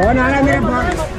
Phone आ रहा है मेरे फोन।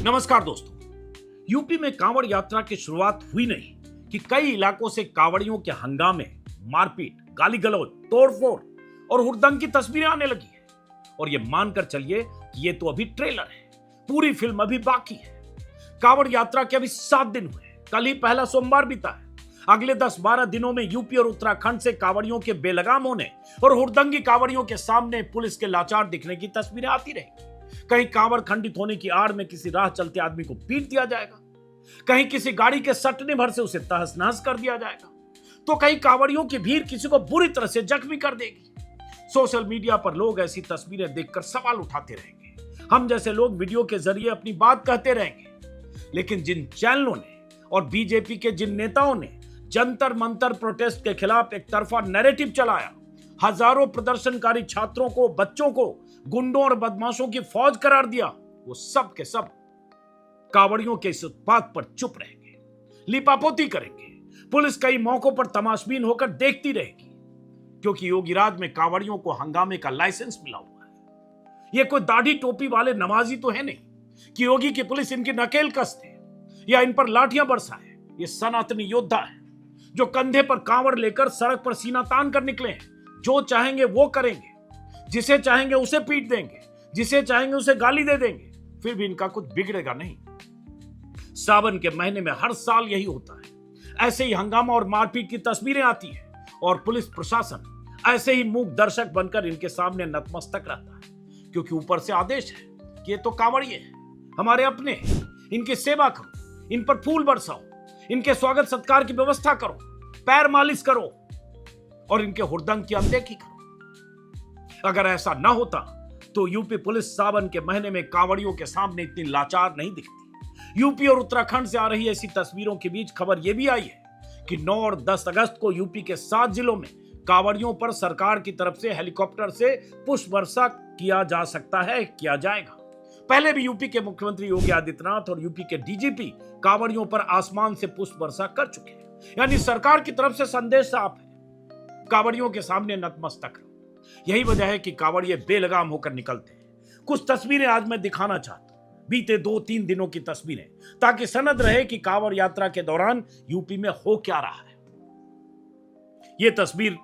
नमस्कार दोस्तों, यूपी में कांवड़ यात्रा की शुरुआत हुई नहीं कि कई इलाकों से कांवड़ियों के हंगामे, मारपीट, गाली गलौज, तोड़फोड़ और हुड़दंग की तस्वीरें आने लगी है। और ये मानकर चलिए कि ये तो अभी ट्रेलर है, पूरी फिल्म अभी बाकी है। कांवड़ यात्रा के अभी 7 दिन हुए, कल ही पहला सोमवार बीता है। अगले 10-12 दिनों में यूपी और उत्तराखंड से कांवड़ियों के बेलगाम होने और हुड़दंगी कांवड़ियों के सामने पुलिस के लाचार दिखने की तस्वीरें आती रहेंगी। कहीं कांवड़ खंडित होने की आड़ में किसी राह चलते आदमी को पीट दिया जाएगा, कहीं किसी गाड़ी के सटने भर से उसे तहस नहस कर दिया जाएगा, तो कहीं कांवड़ियों की भीड़ किसी को बुरी तरह से जख्मी कर देगी। सोशल मीडिया पर लोग ऐसी तस्वीरें देखकर सवाल उठाते रहेंगे। हम जैसे लोग वीडियो के जरिए अपनी बात कहते रहेंगे। लेकिन जिन चैनलों ने और बीजेपी के जिन नेताओं ने जंतर मंतर प्रोटेस्ट के खिलाफ एक तरफा नैरेटिव चलाया, हजारों प्रदर्शनकारी छात्रों को, बच्चों को गुंडों और बदमाशों की फौज करार दिया, वो सब के सब कांवड़ियों के इस उत्पात पर चुप रहेंगे, लिपापोती करेंगे। पुलिस कई मौकों पर तमाशबीन होकर देखती रहेगी, क्योंकि योगी राज में कांवड़ियों को हंगामे का लाइसेंस मिला हुआ है। ये कोई दाढ़ी टोपी वाले नमाजी तो है नहीं कि योगी की पुलिस इनकी नकेल कसते या इन पर लाठियां बरसाए। ये सनातनी योद्धा है जो कंधे पर कांवड़ लेकर सड़क पर सीना तान कर निकले हैं। जो चाहेंगे वो करेंगे, जिसे चाहेंगे उसे पीट देंगे, जिसे चाहेंगे उसे गाली दे देंगे, फिर भी इनका कुछ बिगड़ेगा नहीं। सावन के महीने में हर साल यही होता है। ऐसे ही हंगामा और मारपीट की तस्वीरें आती है और पुलिस प्रशासन ऐसे ही मूक दर्शक बनकर इनके सामने नतमस्तक रहता है, क्योंकि ऊपर से आदेश है कि ये तो कांवड़िए हैं, हमारे अपने हैं, इनकी सेवा करो, इन पर फूल बरसाओ, इनके स्वागत सत्कार की व्यवस्था करो, पैर मालिश करो और इनके हुड़दंग की अनदेखी करो। अगर ऐसा ना होता तो यूपी पुलिस सावन के महीने में कांवड़ियों के सामने इतनी लाचार नहीं दिखती। यूपी और उत्तराखंड से आ रही ऐसी तस्वीरों के बीच खबर यह भी आई है कि 9 और 10 अगस्त को यूपी के 7 जिलों में कांवड़ियों पर सरकार की तरफ से हेलीकॉप्टर से पुष्प वर्षा किया जा सकता है, किया जाएगा। पहले भी यूपी के मुख्यमंत्री योगी आदित्यनाथ और यूपी के डीजीपी कांवड़ियों पर आसमान से पुष्प वर्षा कर चुके हैं। यानी सरकार की तरफ से संदेश साफ है, कांवड़ियों के सामने नतमस्तक रहो। यही वजह है कि कांवड़िए बेलगाम होकर निकलते हैं। कुछ तस्वीरें आज मैं दिखाना चाहता हूं, बीते 2-3 दिनों की तस्वीरें, ताकि सनद रहे कि कांवड़ यात्रा के दौरान यूपी में हो क्या रहा है। यह तस्वीर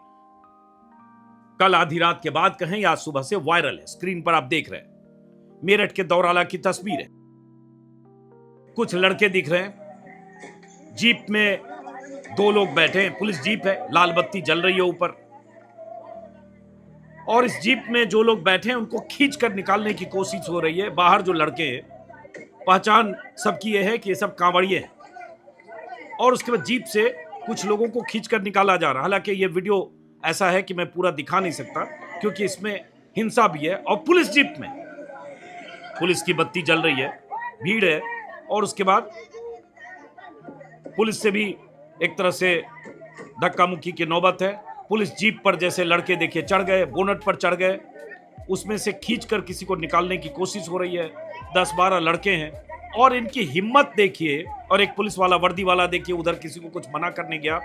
कल आधी रात के बाद कहें या आज सुबह से वायरल है। स्क्रीन पर आप देख रहे हैं मेरठ के दौराला की तस्वीर है। कुछ लड़के दिख रहे हैं, जीप में 2 लोग बैठे हैं, पुलिस जीप है, लाल बत्ती जल रही है ऊपर, और इस जीप में जो लोग बैठे हैं उनको खींच कर निकालने की कोशिश हो रही है। बाहर जो लड़के हैं, पहचान सबकी यह है कि ये सब कांवड़िए हैं, और उसके बाद जीप से कुछ लोगों को खींच कर निकाला जा रहा है। हालांकि ये वीडियो ऐसा है कि मैं पूरा दिखा नहीं सकता, क्योंकि इसमें हिंसा भी है। और पुलिस जीप में पुलिस की बत्ती जल रही है, भीड़ है, और उसके बाद पुलिस से भी एक तरह से धक्का मुक्की की नौबत है। पुलिस जीप पर जैसे लड़के देखिए चढ़ गए, बोनट पर चढ़ गए, उसमें से खींचकर किसी को निकालने की कोशिश हो रही है। 10-12 लड़के हैं और इनकी हिम्मत देखिए। और एक पुलिस वाला, वर्दी वाला देखिए, उधर किसी को कुछ मना करने गया।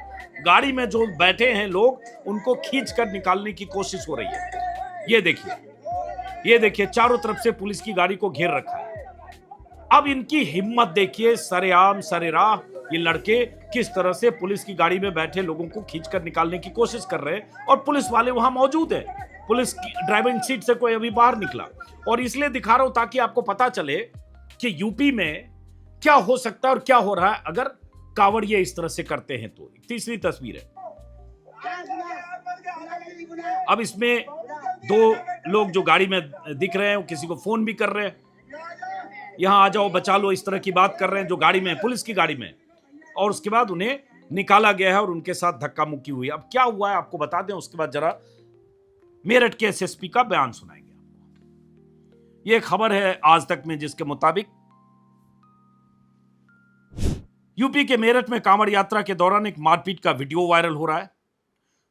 गाड़ी में जो बैठे हैं लोग, उनको खींचकर निकालने की कोशिश हो रही है। ये देखिए चारों तरफ से पुलिस की गाड़ी को घेर रखा है। अब इनकी हिम्मत देखिए, सरेआम सरेराह ये लड़के किस तरह से पुलिस की गाड़ी में बैठे लोगों को खींचकर निकालने की कोशिश कर रहे हैं, और पुलिस वाले वहां मौजूद हैं। पुलिस की ड्राइविंग सीट से कोई अभी बाहर निकला, और इसलिए दिखा रहा हूं ताकि आपको पता चले कि यूपी में क्या हो सकता है और क्या हो रहा है अगर कांवड़िए इस तरह से करते हैं। तो तीसरी तस्वीर है, अब इसमें 2 लोग जो गाड़ी में दिख रहे हैं, वो किसी को फोन भी कर रहे हैं, यहां आ जाओ, बचा लो, इस तरह की बात कर रहे हैं जो गाड़ी में, पुलिस की गाड़ी में। और उसके बाद उन्हें निकाला गया है और उनके साथ धक्का मुक्की हुई। अब क्या हुआ है आपको बता दें, उसके बाद जरा मेरठ के एसएसपी का बयान सुनाएंगे आपको। ये खबर है आज तक में, जिसके मुताबिक यूपी के मेरठ में कांवड़ यात्रा के दौरान एक मारपीट का वीडियो वायरल हो रहा है।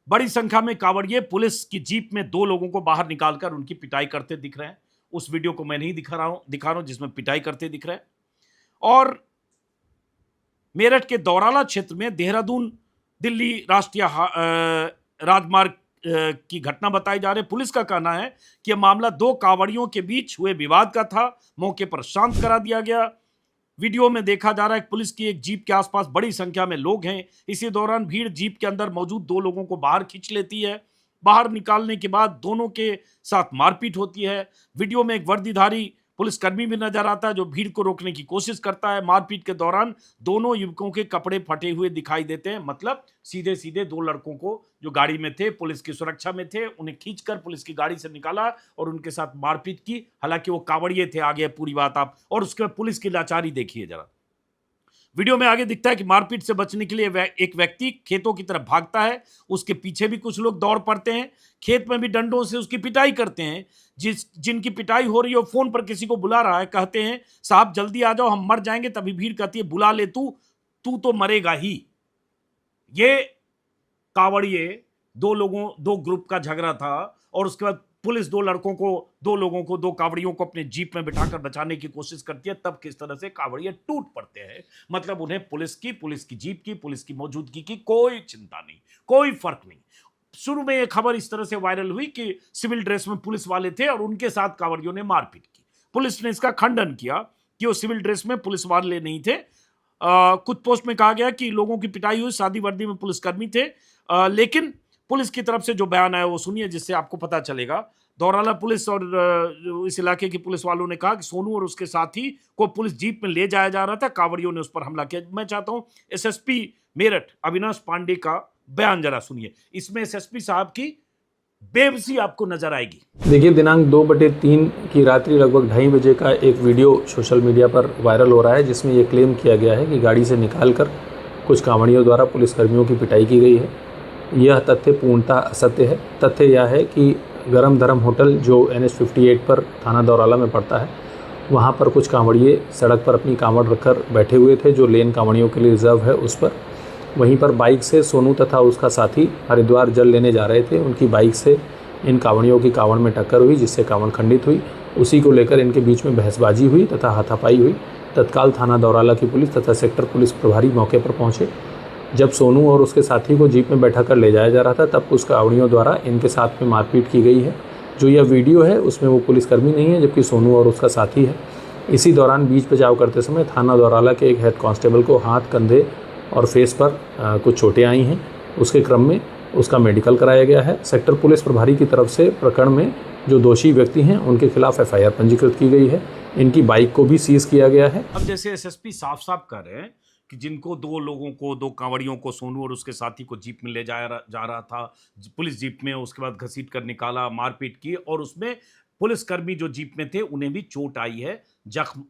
बड़ी संख्या में कांवड़िए पुलिस की जीप में 2 लोगों को बाहर निकालकर उनकी पिटाई करते दिख रहे हैं। उस वीडियो को मैं नहीं दिखा रहा हूं जिसमें पिटाई करते दिख रहे हैं। और मेरठ के दौराला क्षेत्र में देहरादून दिल्ली राष्ट्रीय राजमार्ग की घटना बताई जा रही है। पुलिस का कहना है कि यह मामला 2 कांवड़ियों के बीच हुए विवाद का था। मौके पर शांत करा दिया गया। वीडियो में देखा जा रहा है कि पुलिस की एक जीप के आसपास बड़ी संख्या में लोग हैं। इसी दौरान भीड़ जीप के अंदर मौजूद 2 लोगों को बाहर खींच लेती है। बाहर निकालने के बाद दोनों के साथ मारपीट होती है। वीडियो में एक वर्दीधारी पुलिसकर्मी भी नजर आता है जो भीड़ को रोकने की कोशिश करता है। मारपीट के दौरान दोनों युवकों के कपड़े फटे हुए दिखाई देते हैं। मतलब सीधे सीधे 2 लड़कों को जो गाड़ी में थे, पुलिस की सुरक्षा में थे, उन्हें खींचकर पुलिस की गाड़ी से निकाला और उनके साथ मारपीट की। हालांकि वो कांवड़िए थे, आगे पूरी बात आप। और उसके बाद पुलिस की लाचारी देखिए जरा। वीडियो में आगे दिखता है कि मारपीट से बचने के लिए एक व्यक्ति खेतों की तरफ भागता है। उसके पीछे भी कुछ लोग दौड़ पड़ते हैं। खेत में भी डंडों से उसकी पिटाई करते हैं। जिनकी पिटाई हो रही है फोन पर किसी को बुला रहा है। कहते हैं साहब जल्दी आ जाओ, हम मर जाएंगे। तभी भीड़ कहती है बुला ले, तू तो मरेगा ही। ये कांवड़िए 2 ग्रुप का झगड़ा था और उसके बाद पुलिस 2 लोगों को 2 कांवड़ियों को अपने जीप में बिठाकर बचाने की कोशिश करती है। तब किस तरह से कांवड़िए टूट पड़ते हैं। मतलब उन्हें पुलिस की जीप की, पुलिस की मौजूदगी की कोई चिंता नहीं, कोई फर्क नहीं। शुरू में यह खबर इस तरह से वायरल हुई कि सिविल ड्रेस में पुलिस वाले थे और उनके साथ कांवड़ियों ने मारपीट की। पुलिस ने इसका खंडन किया कि वो सिविल ड्रेस में पुलिस वाले नहीं थे। कुछ पोस्ट में कहा गया कि लोगों की पिटाई हुई, सादी वर्दी में पुलिसकर्मी थे। लेकिन पुलिस की तरफ से जो बयान आया वो सुनिए, जिससे आपको पता चलेगा। दौराला पुलिस और इस इलाके की पुलिस वालों ने कहा कि सोनू और उसके साथी को पुलिस जीप में ले जाया जा रहा था, कांवड़ियों ने उस पर हमला किया। मैं चाहता हूं एसएसपी मेरठ अविनाश पांडे का बयान जरा सुनिए। इसमें एसएसपी साहब की बेबसी आपको नजर आएगी। देखिए, दिनांक 2/3 की रात्रि लगभग 2:30 बजे का एक वीडियो सोशल मीडिया पर वायरल हो रहा है, जिसमें ये क्लेम किया गया है कि गाड़ी से निकालकर कुछ कांवड़ियों द्वारा पुलिसकर्मियों की पिटाई की गई है। यह तथ्य पूर्णतः असत्य है। तथ्य यह है कि गरम धरम होटल जो NH 58 पर थाना दौराला में पड़ता है, वहाँ पर कुछ कांवड़िए सड़क पर अपनी कांवड़ रखकर बैठे हुए थे, जो लेन कांवड़ियों के लिए रिजर्व है उस पर। वहीं पर बाइक से सोनू तथा उसका साथी हरिद्वार जल लेने जा रहे थे। उनकी बाइक से इन कांवड़ियों की कांवड़ में टक्कर हुई, जिससे कांवड़ खंडित हुई। उसी को लेकर इनके बीच में बहसबाजी हुई तथा हाथापाई हुई। तत्काल थाना दौराला की पुलिस तथा सेक्टर पुलिस प्रभारी मौके पर पहुंचे। जब सोनू और उसके साथी को जीप में बैठा कर ले जाया जा रहा था, तब कुछ कांवड़ियों द्वारा इनके साथ में मारपीट की गई है। जो यह वीडियो है उसमें वो पुलिसकर्मी नहीं है, जबकि सोनू और उसका साथी है। इसी दौरान बीच बचाव करते समय थाना दौराला के एक हेड कांस्टेबल को हाथ, कंधे और फेस पर कुछ चोटें आई हैं। उसके क्रम में उसका मेडिकल कराया गया है। सेक्टर पुलिस प्रभारी की तरफ से प्रकरण में जो दोषी व्यक्ति हैं उनके खिलाफ FIR पंजीकृत की गई है। इनकी बाइक को भी सीज किया गया है। अब जैसे एसएसपी साफ साफ कर रहे हैं कि जिनको 2 कांवड़ियों को, सोनू और उसके साथी को जीप में ले जा रहा था, पुलिस जीप में, उसके बाद घसीट कर निकाला, मारपीट की और उसमें पुलिसकर्मी जो जीप में थे उन्हें भी चोट आई है, जख्म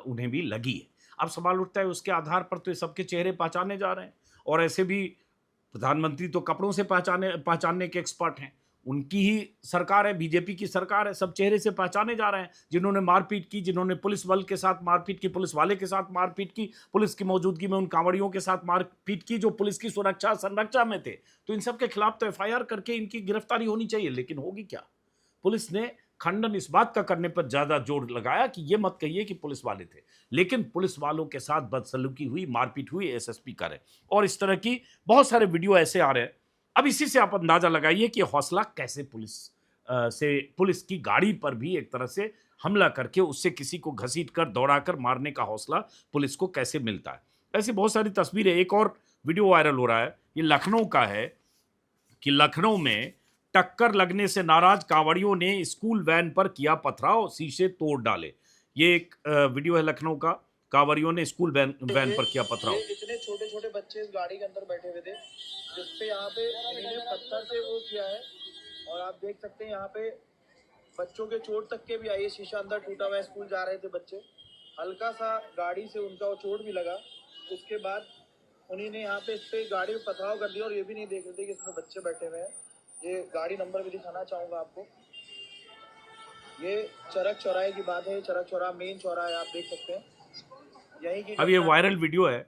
उन्हें भी लगी है। अब सवाल उठता है उसके आधार पर तो ये सबके चेहरे पहचाने जा रहे हैं। और ऐसे भी प्रधानमंत्री तो कपड़ों से पहचानने के एक्सपर्ट हैं। उनकी ही सरकार है, बीजेपी की सरकार है। सब चेहरे से पहचाने जा रहे हैं। जिन्होंने मारपीट की, जिन्होंने पुलिस बल के साथ मारपीट की, पुलिस वाले के साथ मारपीट की, पुलिस की मौजूदगी में उन कांवड़ियों के साथ मारपीट की जो पुलिस की सुरक्षा संरक्षा में थे, तो इन सब के खिलाफ तो FIR करके इनकी गिरफ्तारी होनी चाहिए। लेकिन होगी क्या? पुलिस ने खंडन इस बात का करने पर ज्यादा जोर लगाया कि यह मत कहिए कि पुलिस वाले थे। लेकिन पुलिस वालों के साथ बदसलूकी हुई, मारपीट हुई, एसएसपी करे। और इस तरह की बहुत सारे वीडियो ऐसे आ रहे हैं। अब इसी से आप अंदाजा लगाइए कि हौसला कैसे पुलिस की गाड़ी पर भी एक तरह से हमला करके उससे किसी को घसीट कर, दौड़ाकर मारने का हौसला पुलिस को कैसे मिलता है। ऐसी बहुत सारी तस्वीरें। एक और वीडियो वायरल हो रहा है, ये लखनऊ का है कि लखनऊ में टक्कर लगने से नाराज कांवड़ियों ने स्कूल वैन पर किया पथराव, शीशे तोड़ डाले। ये एक वीडियो है लखनऊ का। कांवड़ियों ने स्कूल वैन पर किया पथराव। इतने छोटे छोटे बच्चे इस गाड़ी के अंदर बैठे हुए थे, जिसपे यहाँ पे इन्होंने पत्थर से वो किया है। और आप देख सकते हैं यहाँ पे बच्चों के चोट तक के भी आई है। शीशा अंदर टूटा हुआ है। स्कूल जा रहे थे बच्चे, हल्का सा गाड़ी से उनका वो चोट भी लगा। उसके बाद उन्होंने यहाँ पे इस पे गाड़ी में पथराव कर दिया और ये भी नहीं देख रहे थे कि इसमें बच्चे बैठे हुए हैं। ये गाड़ी नंबर भी दिखाना चाहूँगा आपको। ये चरक चौराहे की बात है। चरक चौराहा मेन चौराहा है, आप देख सकते हैं यही की अब ये घटना है। वायरल वीडियो है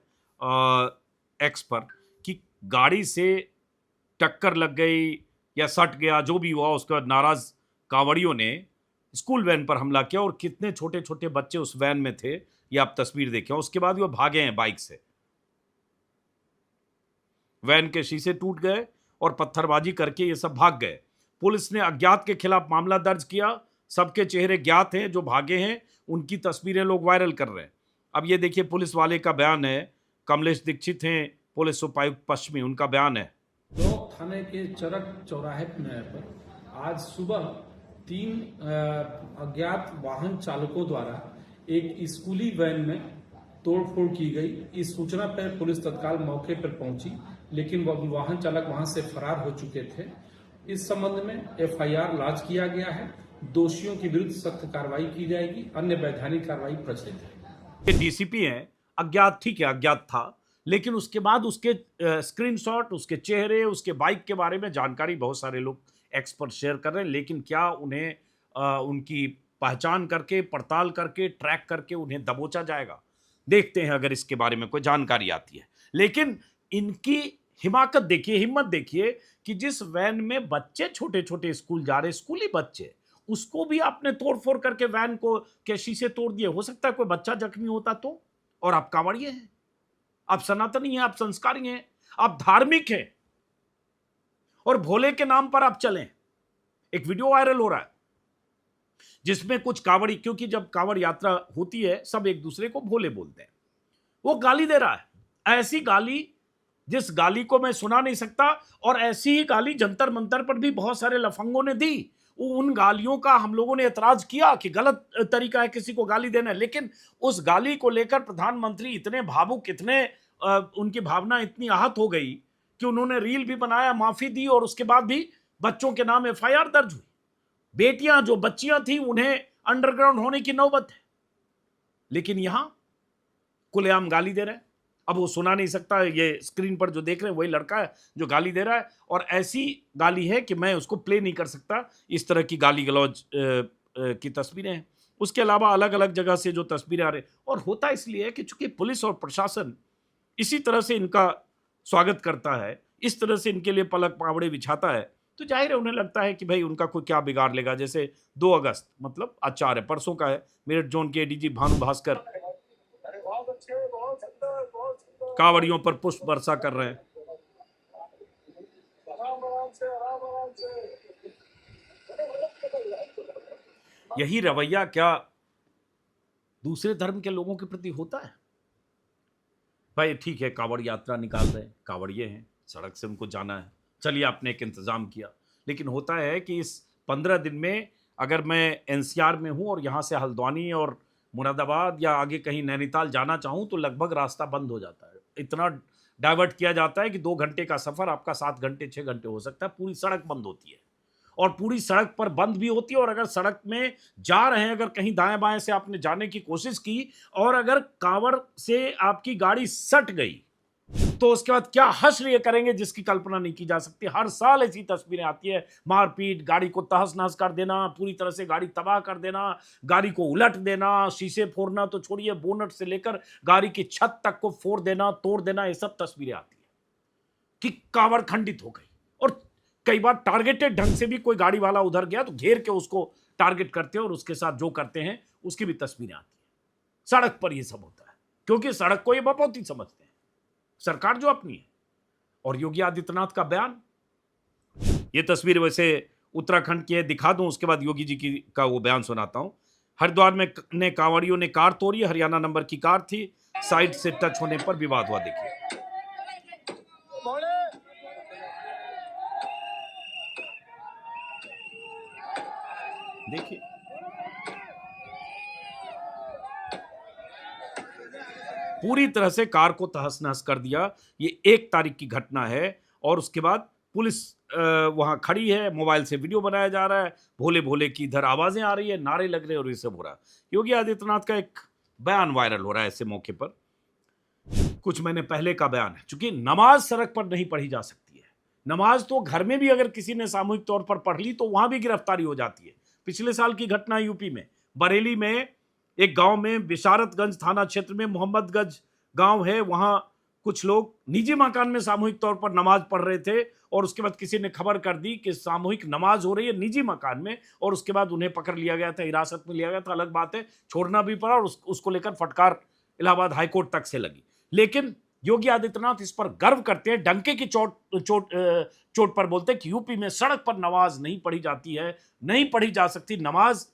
एक्स पर कि गाड़ी से टक्कर लग गई या सट गया, जो भी हुआ, उसके बाद नाराज कांवड़ियों ने स्कूल वैन पर हमला किया और कितने छोटे छोटे बच्चे उस वैन में थे, ये आप तस्वीर देखें। उसके बाद वो भागे हैं बाइक से, वैन के शीशे टूट गए और पत्थरबाजी करके ये सब भाग गए। पुलिस ने अज्ञात के खिलाफ मामला दर्ज किया, सबके चेहरे ज्ञात हैं, जो भागे हैं उनकी तस्वीरें लोग वायरल कर रहे हैं। अब ये देखिए पुलिस वाले का बयान है, कमलेश दीक्षित हैं पुलिस उपायुक्त पश्चिमी, उनका बयान है। चौक थाने के चरक चौराहे पर आज सुबह 3 अज्ञात वाहन चालकों द्वारा एक स्कूली वैन में तोड़फोड़ की गई। इस सूचना पर पुलिस तत्काल मौके पर पहुंची, लेकिन वह वाहन चालक वहां से फरार हो चुके थे। इस संबंध में एफआईआर लॉन्च किया गया है। दोषियों के विरुद्ध सख्त कार्रवाई की जाएगी। अन्य वैधानिक कार्रवाई प्रचलित है। ये डीसीपी हैं, अज्ञात, ठीक है अज्ञात था, लेकिन उसके बाद उसके स्क्रीनशॉट, उसके चेहरे, उसके बाइक के बारे में जानकारी बहुत सारे लोग एक्स पर शेयर कर रहे हैं। लेकिन क्या उन्हें उनकी पहचान करके, पड़ताल करके, ट्रैक करके उन्हें दबोचा जाएगा? देखते हैं अगर इसके बारे में कोई जानकारी आती है। लेकिन इनकी हिमाकत देखिए, हिम्मत देखिए कि जिस वैन में बच्चे छोटे छोटे स्कूल जा रहे, स्कूली बच्चे, उसको भी आपने तोड़फोड़ करके वैन को के शीशे तोड़ दिए। हो सकता है कोई बच्चा जख्मी होता तो। और आप कांवड़िए हैं, आप सनातनी हैं, आप संस्कारी हैं, आप धार्मिक हैं और भोले के नाम पर आप चलें। एक वीडियो वायरल हो रहा है जिसमें कुछ कांवड़ी, क्योंकि जब कांवड़ यात्रा होती है सब एक दूसरे को भोले बोलते हैं, वो गाली दे रहा है। ऐसी गाली जिस गाली को मैं सुना नहीं सकता, और ऐसी ही गाली जंतर मंतर पर भी बहुत सारे लफंगों ने दी। उन गालियों का हम लोगों ने एतराज किया कि गलत तरीका है किसी को गाली देना, लेकिन उस गाली को लेकर प्रधानमंत्री इतने भावुक, इतने उनकी भावना इतनी आहत हो गई कि उन्होंने रील भी बनाया, माफी दी, और उसके बाद भी बच्चों के नाम एफआईआर दर्ज हुई। बेटियां जो बच्चियां थी उन्हें अंडरग्राउंड होने की नौबत है, लेकिन यहां खुलेआम गाली दे रहे हैं। अब वो सुना नहीं सकता, ये स्क्रीन पर जो देख रहे हैं वही लड़का है जो गाली दे रहा है, और ऐसी गाली है कि मैं उसको प्ले नहीं कर सकता। इस तरह की गाली गलौज की तस्वीरें हैं। उसके अलावा अलग अलग जगह से जो तस्वीरें आ रही, और होता इसलिए है कि चूंकि पुलिस और प्रशासन इसी तरह से इनका स्वागत करता है, इस तरह से इनके लिए पलक पावड़े बिछाता है, तो जाहिर है उन्हें लगता है कि भाई उनका कोई क्या बिगाड़ लेगा। जैसे 2 अगस्त, मतलब आज 4 है, परसों का है, मेरठ जोन के एडीजी भानु भास्कर कांवड़ियों पर पुष्प वर्षा कर रहे हैं। यही रवैया क्या दूसरे धर्म के लोगों के प्रति होता है? भाई ठीक है, कांवड़ यात्रा निकाल रहे हैं, कांवड़िए हैं, सड़क से उनको जाना है, चलिए आपने एक इंतजाम किया। लेकिन होता है कि इस 15 दिन में अगर मैं एनसीआर में हूं और यहां से हल्द्वानी और मुरादाबाद या आगे कहीं नैनीताल जाना चाहूं तो लगभग रास्ता बंद हो जाता है। इतना डाइवर्ट किया जाता है कि 2 घंटे का सफर आपका 7 घंटे 6 घंटे हो सकता है। पूरी सड़क बंद होती है, और पूरी सड़क पर बंद भी होती है। और अगर सड़क में जा रहे हैं, अगर कहीं दाएं बाएं से आपने जाने की कोशिश की और अगर कांवड़ से आपकी गाड़ी सट गई तो उसके बाद क्या हश्र ये करेंगे जिसकी कल्पना नहीं की जा सकती। हर साल ऐसी तस्वीरें आती है, मारपीट, गाड़ी को तहस नहस कर देना, पूरी तरह से गाड़ी तबाह कर देना, गाड़ी को उलट देना, शीशे फोड़ना तो छोड़िए, बोनट से लेकर गाड़ी की छत तक को फोड़ देना, तोड़ देना, ये सब तस्वीरें आती है कि कांवड़ खंडित हो गई। और कई बार टारगेटेड ढंग से भी कोई गाड़ी वाला उधर गया तो घेर के उसको टारगेट करते हैं और उसके साथ जो करते हैं उसकी भी तस्वीरें आती है। सड़क पर यह सब होता है क्योंकि सड़क को ये बपौती समझते हैं, सरकार जो अपनी है। और योगी आदित्यनाथ का बयान, ये तस्वीर वैसे उत्तराखंड की है, दिखा दूं उसके बाद योगी जी की का वो बयान सुनाता हूं। हरिद्वार में कांवड़ियों ने कार तोड़ी, हरियाणा नंबर की कार थी, साइड से टच होने पर विवाद हुआ। देखिए देखिए पूरी तरह से कार को तहस नहस कर दिया। ये 1 तारीख की घटना है और उसके बाद पुलिस वहां खड़ी है, मोबाइल से वीडियो बनाया जा रहा है, भोले भोले की इधर आवाजें आ रही है, नारे लग रहे हैं और ये सब हो रहा है। योगी आदित्यनाथ का एक बयान वायरल हो रहा है ऐसे मौके पर, कुछ महीने पहले का बयान है। चूंकि नमाज सड़क पर नहीं पढ़ी जा सकती है, नमाज तो घर में भी अगर किसी ने सामूहिक तौर पर पढ़ ली तो वहां भी गिरफ्तारी हो जाती है। पिछले साल की घटना यूपी में, बरेली में एक गांव में, बिशारतगंज थाना क्षेत्र में मोहम्मदगंज गांव है, वहां कुछ लोग निजी मकान में सामूहिक तौर पर नमाज पढ़ रहे थे और उसके बाद किसी ने खबर कर दी कि सामूहिक नमाज हो रही है निजी मकान में, और उसके बाद उन्हें पकड़ लिया गया था, हिरासत में लिया गया था। अलग बात है, छोड़ना भी पड़ा और उसको लेकर फटकार इलाहाबाद हाईकोर्ट तक से लगी। लेकिन योगी आदित्यनाथ इस पर गर्व करते हैं, डंके की चोट पर बोलते हैं कि यूपी में सड़क पर नमाज नहीं पढ़ी जाती है, नहीं पढ़ी जा सकती, नमाज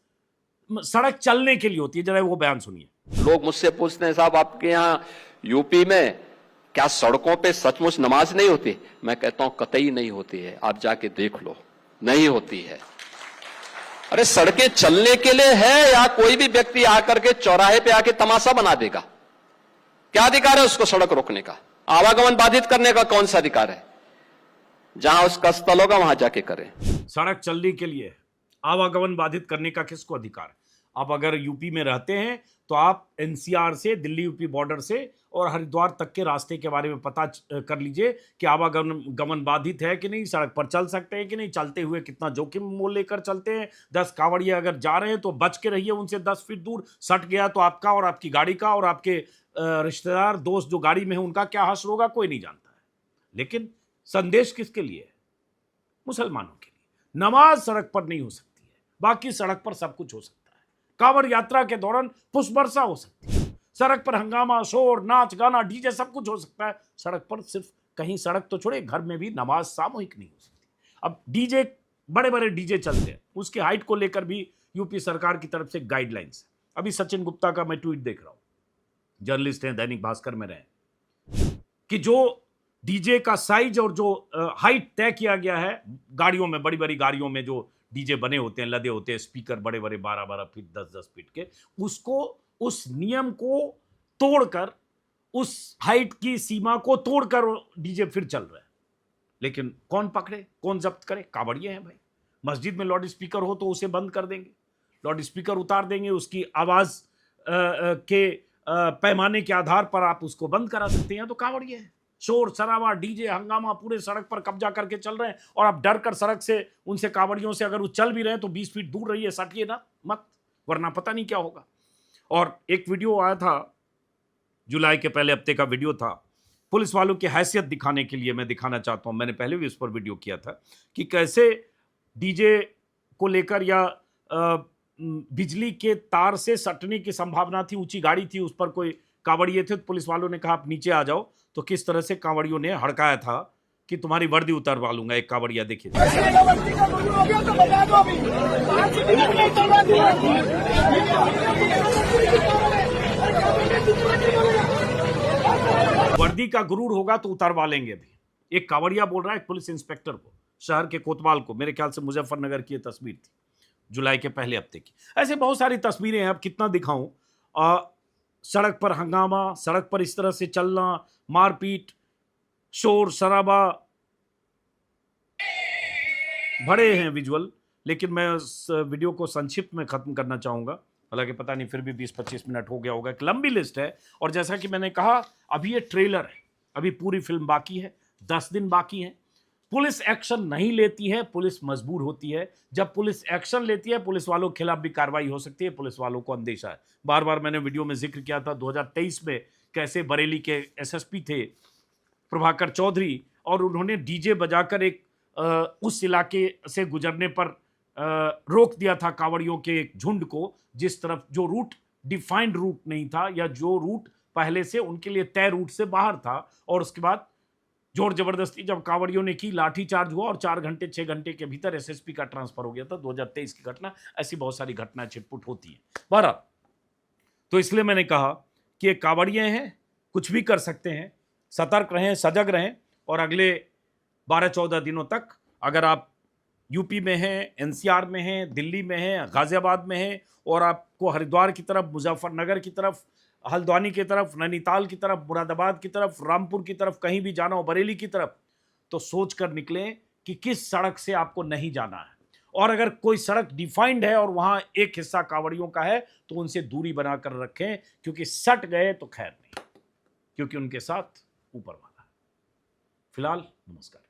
सड़क चलने के लिए होती है। जरा वो बयान सुनिए। लोग मुझसे पूछते हैं, साहब आपके यहाँ यूपी में क्या सड़कों पे सचमुच नमाज नहीं होती? मैं कहता हूं कतई नहीं होती है, आप जाके देख लो, नहीं होती है। अरे सड़कें चलने के लिए है या कोई भी व्यक्ति आकर के चौराहे पे आके तमाशा बना देगा? क्या अधिकार है उसको सड़क रोकने का? आवागमन बाधित करने का कौन सा अधिकार है? जहां उसका स्थल होगा वहां जाके करें। सड़क चलने के लिए, आवागमन बाधित करने का किसको अधिकार है? आप अगर यूपी में रहते हैं तो आप एनसीआर से, दिल्ली यूपी बॉर्डर से और हरिद्वार तक के रास्ते के बारे में पता कर लीजिए कि आवागमन बाधित है कि नहीं, सड़क पर चल सकते हैं कि नहीं, चलते हुए कितना जोखिम मोल लेकर चलते हैं। 10 कांवड़िए अगर जा रहे हैं तो बच के रहिए उनसे 10 फीट दूर, सट गया तो आपका और आपकी गाड़ी का और आपके रिश्तेदार दोस्त जो गाड़ी में है उनका क्या हश्र होगा, कोई नहीं जानता है। लेकिन संदेश किसके लिए है? मुसलमानों के लिए। नमाज सड़क पर नहीं हो सकती है, बाकी सड़क पर सब कुछ हो सकता है। कांवड़ यात्रा के दौरान पुष्प वर्षा हो सकती है, सड़क पर हंगामा, शोर, नाच गाना, डीजे सब कुछ हो सकता है। सड़क पर सिर्फ कहीं सड़क तो छोड़े, घर में भी नमाज सामूहिक नहीं हो सकती। अब डीजे, बड़े बड़े डीजे चलते हैं, उसकी हाइट को लेकर भी यूपी सरकार की तरफ से गाइडलाइंस है। अभी सचिन गुप्ता का मैं ट्वीट देख रहा हूं, जर्नलिस्ट हैं, दैनिक भास्कर में रहे, कि जो डीजे का साइज और जो हाइट तय किया गया है गाड़ियों में, बड़ी बड़ी गाड़ियों में जो डीजे बने होते हैं, लदे होते हैं स्पीकर बड़े बड़े 12-12 फीट 10-10 फीट के, उसको, उस नियम को तोड़कर, उस हाइट की सीमा को तोड़कर डीजे फिर चल रहा है। लेकिन कौन पकड़े, कौन जब्त करे? कांवड़िए हैं भाई। मस्जिद में लाउड स्पीकर हो तो उसे बंद कर देंगे, लाउड स्पीकर उतार देंगे, उसकी आवाज के पैमाने के आधार पर आप उसको बंद करा सकते हैं। तो कांवड़िए हैं, शोर शराबा, डीजे, हंगामा, पूरे सड़क पर कब्जा करके चल रहे हैं और आप डर कर सड़क से उनसे, कांवड़ियों से अगर वो चल भी रहे हैं तो 20 फीट दूर रहिए, सटिए ना मत, वरना पता नहीं क्या होगा। और एक वीडियो आया था, जुलाई के पहले हफ्ते का वीडियो था, पुलिस वालों की हैसियत दिखाने के लिए मैं दिखाना चाहता हूं। मैंने पहले भी उस पर वीडियो किया था कि कैसे डीजे को लेकर या बिजली के तार से सटने की संभावना थी, ऊंची गाड़ी थी, उस पर कोई कांवड़िए थे, तो पुलिस वालों ने कहा आप नीचे आ जाओ, तो किस तरह से कांवड़ियों ने हड़काया था कि तुम्हारी वर्दी उतारवा लूंगा। एक कांवड़िया देखिए, वर्दी का गुरूर होगा तो उतारवा लेंगे। अभी एक कांवड़िया बोल रहा है पुलिस इंस्पेक्टर को, शहर के कोतवाल को, मेरे ख्याल से मुजफ्फरनगर की ये तस्वीर थी, जुलाई के पहले हफ्ते की। ऐसे बहुत सारी तस्वीरें हैं, अब कितना दिखाऊं। सड़क पर हंगामा, सड़क पर इस तरह से चलना, मारपीट, शोर शराबा, बड़े हैं विजुअल, लेकिन मैं उस वीडियो को संक्षिप्त में खत्म करना चाहूंगा। हालांकि पता नहीं, फिर भी 20-25 मिनट हो गया होगा, एक लंबी लिस्ट है। और जैसा कि मैंने कहा, अभी ये ट्रेलर है, अभी पूरी फिल्म बाकी है, 10 दिन बाकी है। पुलिस एक्शन नहीं लेती है, पुलिस मजबूर होती है। जब पुलिस एक्शन लेती है, पुलिस वालों के खिलाफ भी कार्रवाई हो सकती है, पुलिस वालों को अंदेशा है। बार बार मैंने वीडियो में जिक्र किया था 2023 में कैसे बरेली के एसएसपी थे प्रभाकर चौधरी, और उन्होंने डीजे बजाकर एक उस इलाके से गुजरने पर रोक दिया था कांवड़ियों के एक झुंड को, जिस तरफ जो रूट डिफाइंड रूट नहीं था, या जो रूट पहले से उनके लिए तय रूट से बाहर था। और उसके बाद जोर जबरदस्ती जब कांवड़ियों ने की, लाठी चार्ज हुआ और 4 घंटे 6 घंटे के भीतर एसएसपी का ट्रांसफर हो गया था। 2023 की घटना, ऐसी बहुत सारी घटनाएं छिटपुट होती हैं। बहरहाल, तो इसलिए मैंने कहा कि ये कांवड़िए हैं, कुछ भी कर सकते हैं, सतर्क रहें, सजग रहें। और अगले 12-14 दिनों तक अगर आप यूपी में हैं, एनसीआर में हैं, दिल्ली में हैं, गाजियाबाद में हैं, और आपको हरिद्वार की तरफ, मुजफ्फरनगर की तरफ, हल्द्वानी की तरफ, नैनीताल की तरफ, मुरादाबाद की तरफ, रामपुर की तरफ कहीं भी जाना हो, बरेली की तरफ, तो सोच कर निकलें कि किस सड़क से आपको नहीं जाना है। और अगर कोई सड़क डिफाइंड है और वहां एक हिस्सा कांवड़ियों का है तो उनसे दूरी बनाकर रखें, क्योंकि सट गए तो खैर नहीं, क्योंकि उनके साथ ऊपर वाला है। फिलहाल नमस्कार।